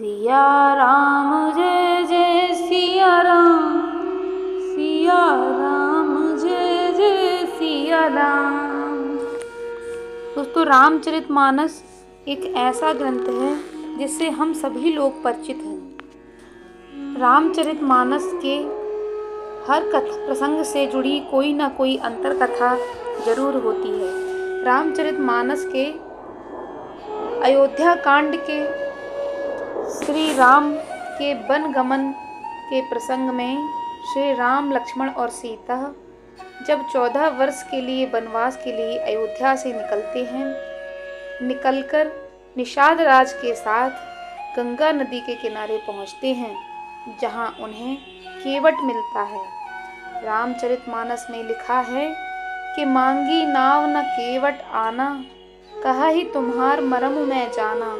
सिया राम जय जय सिया राम जय जय सिया राम। दोस्तों, रामचरितमानस एक ऐसा ग्रंथ है जिससे हम सभी लोग परिचित हैं। रामचरितमानस के हर प्रसंग से जुड़ी कोई ना कोई अंतर कथा जरूर होती है। रामचरितमानस के अयोध्या कांड के श्री राम के वन गमन के प्रसंग में श्री राम, लक्ष्मण और सीता जब 14 वर्ष के लिए वनवास के लिए अयोध्या से निकलते हैं, निकलकर निषाद राज के साथ गंगा नदी के किनारे पहुंचते हैं, जहां उन्हें केवट मिलता है। रामचरितमानस में लिखा है कि मांगी नाव न केवट आना, कहा ही तुम्हार मरम में जाना।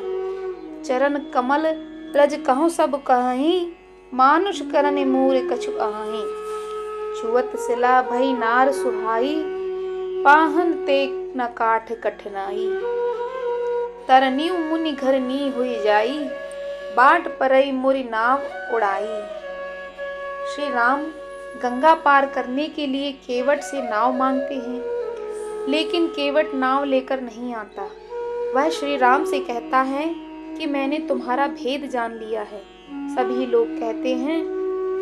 चरण कमल ब्रज कहूँ सब कहीं, मानुष करन मूर कछु आहीं। छुअत सिला भई नार सुहाई, पाहन ते न काठ कठिनाई। तरनीव मुनि घर नी हुई जाई, बाट परई मोरी नाव उड़ाई। श्री राम गंगा पार करने के लिए केवट से नाव मांगते हैं, लेकिन केवट नाव लेकर नहीं आता। वह श्री राम से कहता है कि मैंने तुम्हारा भेद जान लिया है। सभी लोग कहते हैं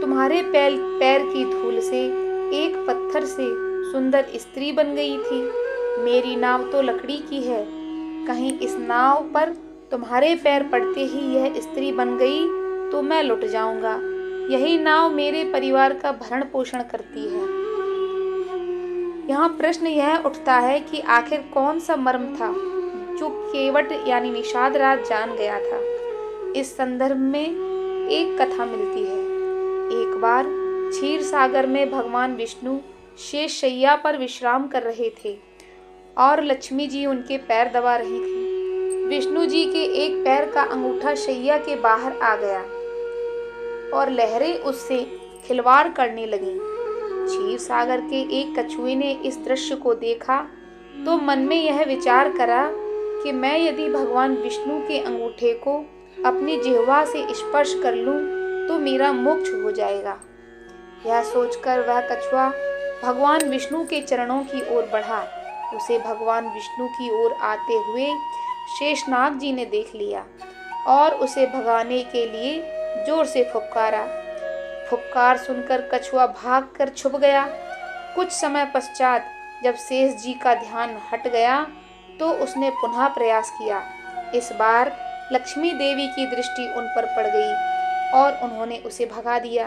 तुम्हारे पैर की धूल से एक पत्थर से सुंदर स्त्री बन गई थी। मेरी नाव तो लकड़ी की है, कहीं इस नाव पर तुम्हारे पैर पड़ते ही यह स्त्री बन गई तो मैं लुट जाऊंगा। यही नाव मेरे परिवार का भरण पोषण करती है। यहाँ प्रश्न यह उठता है कि आखिर कौन सा मर्म था जो केवट यानी निषाद राज जान गया था। इस संदर्भ में एक कथा मिलती है। एक बार क्षीर सागर में भगवान विष्णु शेष शैया पर विश्राम कर रहे थे और लक्ष्मी जी उनके पैर दबा रही थी। विष्णु जी के एक पैर का अंगूठा शैया के बाहर आ गया और लहरें उससे खिलवाड़ करने लगीं। क्षीर सागर के एक कछुए ने इस दृश्य को देखा तो मन में यह विचार करा कि मैं यदि भगवान विष्णु के अंगूठे को अपनी जिह्वा से स्पर्श कर लूं तो मेरा मोक्ष हो जाएगा। यह सोचकर वह कछुआ भगवान विष्णु के चरणों की ओर बढ़ा। उसे भगवान विष्णु की ओर आते हुए शेषनाग जी ने देख लिया और उसे भगाने के लिए जोर से फुफकारा। फुफकार सुनकर कछुआ भागकर छुप गया। कुछ समय पश्चात जब शेष जी का ध्यान हट गया तो उसने पुनः प्रयास किया। इस बार लक्ष्मी देवी की दृष्टि उन पर पड़ गई और उन्होंने उसे भगा दिया।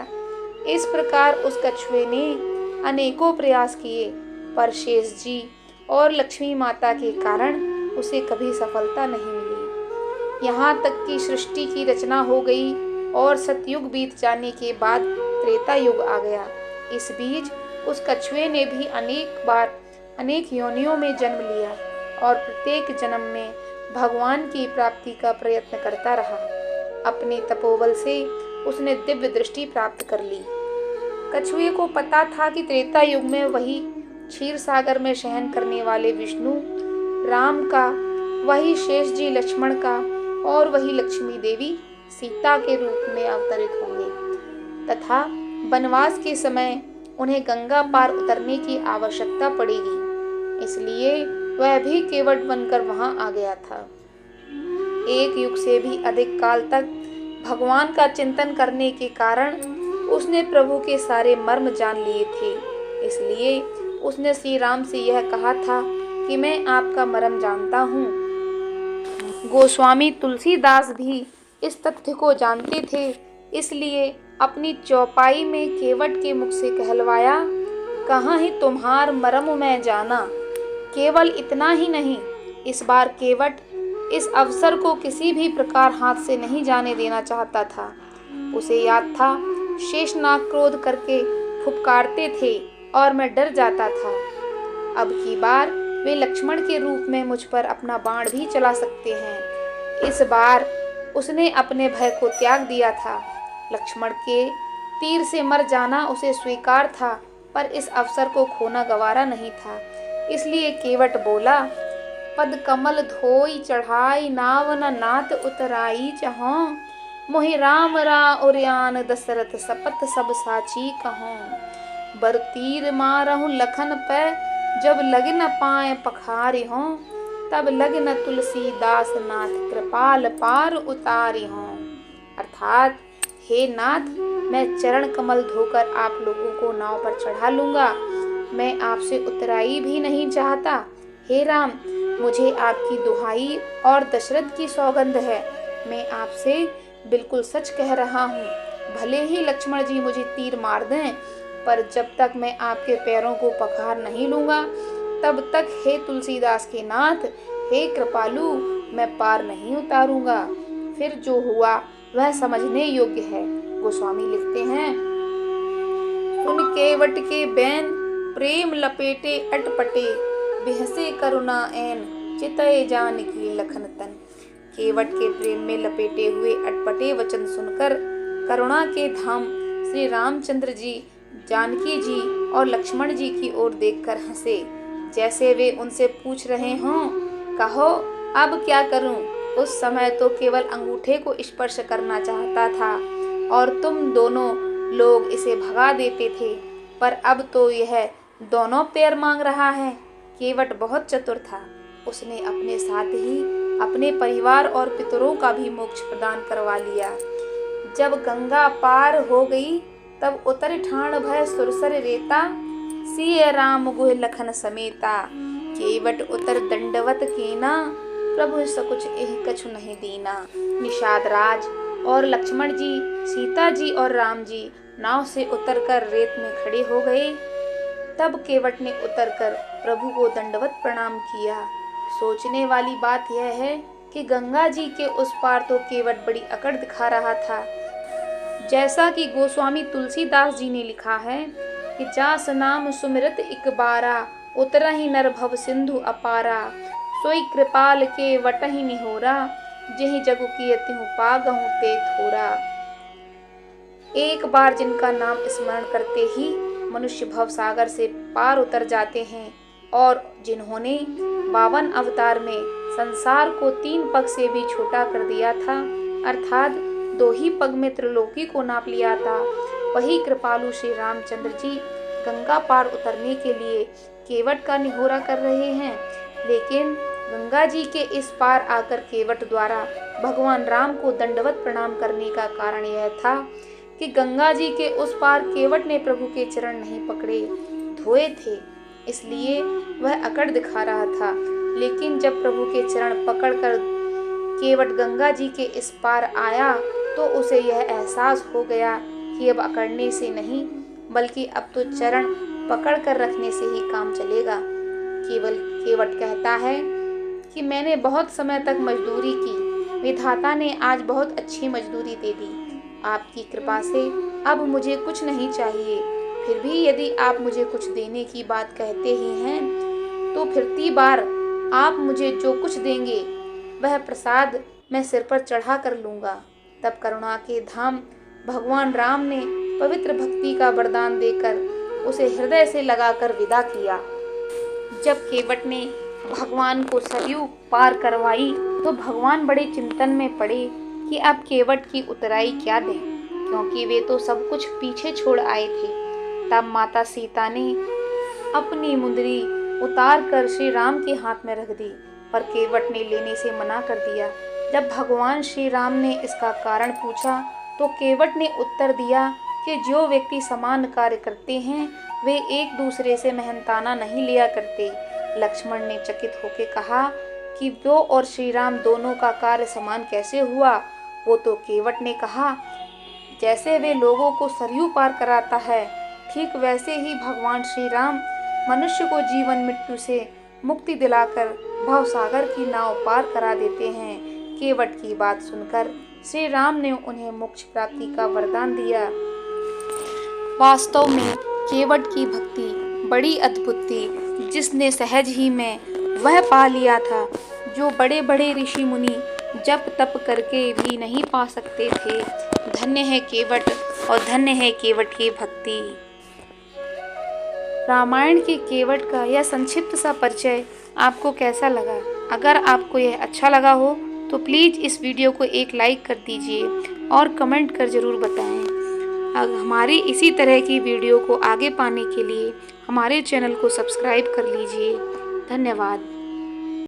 इस प्रकार उस कछुए ने अनेकों प्रयास किए, पर शेष जी और लक्ष्मी माता के कारण उसे कभी सफलता नहीं मिली। यहाँ तक कि सृष्टि की रचना हो गई और सतयुग बीत जाने के बाद त्रेता युग आ गया। इस बीच उस कछुए ने भी अनेक बार अनेक योनियों में जन्म लिया और प्रत्येक जन्म में भगवान की प्राप्ति का प्रयत्न करता रहा। अपने तपोबल से उसने दिव्य दृष्टि प्राप्त कर ली। कछुए को पता था कि त्रेता युग में वही क्षीर सागर में शयन करने वाले विष्णु राम का, वही शेष जी लक्ष्मण का और वही लक्ष्मी देवी सीता के रूप में अवतरित होंगे तथा वनवास के समय उन्हें गंगा पार उतरने की आवश्यकता पड़ेगी। इसलिए वह भी केवट बनकर वहां आ गया था। एक युग से भी अधिक काल तक भगवान का चिंतन करने के कारण उसने प्रभु के सारे मर्म जान लिए थे। इसलिए उसने श्री राम से यह कहा था कि मैं आपका मर्म जानता हूँ। गोस्वामी तुलसीदास भी इस तथ्य को जानते थे, इसलिए अपनी चौपाई में केवट के मुख से कहलवाया, कहाँ ही तुम्हार मर्म में जाना। केवल इतना ही नहीं, इस बार केवट इस अवसर को किसी भी प्रकार हाथ से नहीं जाने देना चाहता था। उसे याद था शेषनाग क्रोध करके फुफकारते थे और मैं डर जाता था। अब की बार वे लक्ष्मण के रूप में मुझ पर अपना बाण भी चला सकते हैं। इस बार उसने अपने भय को त्याग दिया था। लक्ष्मण के तीर से मर जाना उसे स्वीकार था, पर इस अवसर को खोना गवारा नहीं था। इसलिए केवट बोला, पद कमल धोई चढ़ाई, नाव न नात उतराई जहाँ। मोहि राम उरियान दशरथ सपत सब साची कहूँ। बर तीर मारहु लखन पे जब लग न पाए पखारी हों। तब लग न तुलसीदास नाथ कृपाल पार उतारी हों। अर्थात हे नाथ, मैं चरण कमल धोकर आप लोगों को नाव पर चढ़ा लूंगा। मैं आपसे उतराई भी नहीं चाहता। हे राम, मुझे आपकी दुहाई और दशरथ की सौगंध है, मैं आपसे बिल्कुल सच कह रहा हूँ। भले ही लक्ष्मण जी मुझे तीर मार दें, पर जब तक मैं आपके पैरों को पखार नहीं लूंगा, तब तक हे तुलसीदास के नाथ, हे कृपालु, मैं पार नहीं उतारूंगा। फिर जो हुआ वह समझने योग्य है। गोस्वामी लिखते हैं, सुन केवट के बैन प्रेम लपेटे अटपटे, बिहसे करुणा ऐन चितय जान की लखन तन। केवट के प्रेम में लपेटे हुए अटपटे वचन सुनकर करुणा के धाम श्री रामचंद्र जी जानकी जी और लक्ष्मण जी की ओर देखकर हंसे, जैसे वे उनसे पूछ रहे हों, कहो अब क्या करूं? उस समय तो केवल अंगूठे को स्पर्श करना चाहता था और तुम दोनों लोग इसे भगा देते थे, पर अब तो यह दोनों पैर मांग रहा है। केवट बहुत चतुर था, उसने अपने साथ ही अपने परिवार और पितरों का भी मोक्ष प्रदान करवा लिया। जब गंगा पार हो गई, तब उतर ठाण भय सुरसर रेता, सिय राम गुह लखन समेता। केवट उतर दंडवत कीना, प्रभु सकुच एह कछु नहीं दीना। निषाद राज और लक्ष्मण जी, सीता जी और राम जी नाव से उतरकर रेत में खड़े हो गए। तब केवट ने उतरकर प्रभु को दंडवत प्रणाम किया। सोचने वाली बात यह है कि गंगा जी के उस पार तो केवट बड़ी अकड़ दिखा रहा था। जैसा कि गोस्वामी तुलसीदास जी ने लिखा है कि जास नाम सुमिरत इक बारा, उतरहि नर भव सिंधु अपारा। सोई कृपाल के वटहि निहोरा, जेहि जगु किए तिहु पागहु ते थोरा। एक बार जिनका नाम स्मरण करते ही मनुष्य भव सागर से पार उतर जाते हैं, और जिन्होंने 52 अवतार में संसार को 3 पग से भी छोटा कर दिया था, अर्थात 2 ही पग में त्रिलोकी को नाप लिया था, वही कृपालु श्री रामचंद्र जी गंगा पार उतरने के लिए केवट का निहोरा कर रहे हैं। लेकिन गंगा जी के इस पार आकर केवट द्वारा भगवान राम को दंडवत प्रणाम करने का कारण यह था कि गंगा जी के उस पार केवट ने प्रभु के चरण नहीं पकड़े, धोए थे, इसलिए वह अकड़ दिखा रहा था। लेकिन जब प्रभु के चरण पकड़कर केवट गंगा जी के इस पार आया, तो उसे यह एहसास हो गया कि अब अकड़ने से नहीं, बल्कि अब तो चरण पकड़ कर रखने से ही काम चलेगा। केवट कहता है कि मैंने बहुत समय तक मजदूरी की, विधाता ने आज बहुत अच्छी मजदूरी दे दी। आपकी कृपा से अब मुझे कुछ नहीं चाहिए। फिर भी यदि आप मुझे कुछ देने की बात कहते ही हैं, तो फिरती बार आप मुझे जो कुछ देंगे वह प्रसाद मैं सिर पर चढ़ा कर लूँगा। तब करुणा के धाम भगवान राम ने पवित्र भक्ति का वरदान देकर उसे हृदय से लगाकर विदा किया। जब केवट ने भगवान को सरयू पार करवाई, तो भगवान बड़े चिंतन में पड़े कि अब केवट की उतराई क्या दें, क्योंकि वे तो सब कुछ पीछे छोड़ आए थे। तब माता सीता ने अपनी मुंदरी उतार कर श्री राम के हाथ में रख दी, पर केवट ने लेने से मना कर दिया। जब भगवान श्री राम ने इसका कारण पूछा, तो केवट ने उत्तर दिया कि जो व्यक्ति समान कार्य करते हैं, वे एक दूसरे से मेहनताना नहीं लिया करते। लक्ष्मण ने चकित होकर कहा कि वो और श्री राम दोनों का कार्य समान कैसे हुआ? वो तो केवट ने कहा, जैसे वे लोगों को सरयू पार कराता है, ठीक वैसे ही भगवान श्री राम मनुष्य को जीवन मृत्यु से मुक्ति दिलाकर भवसागर की नाव पार करा देते हैं। केवट की बात सुनकर श्री राम ने उन्हें मोक्ष प्राप्ति का वरदान दिया। वास्तव में केवट की भक्ति बड़ी अद्भुत थी, जिसने सहज ही में वह पा लिया था जो बड़े बड़े ऋषि मुनि जप तप करके भी नहीं पा सकते थे। धन्य है केवट और धन्य है केवट की भक्ति। रामायण के केवट का यह संक्षिप्त सा परिचय आपको कैसा लगा? अगर आपको यह अच्छा लगा हो तो प्लीज़ इस वीडियो को एक लाइक कर दीजिए और कमेंट कर ज़रूर बताएं। हमारी इसी तरह की वीडियो को आगे पाने के लिए हमारे चैनल को सब्सक्राइब कर लीजिए। धन्यवाद।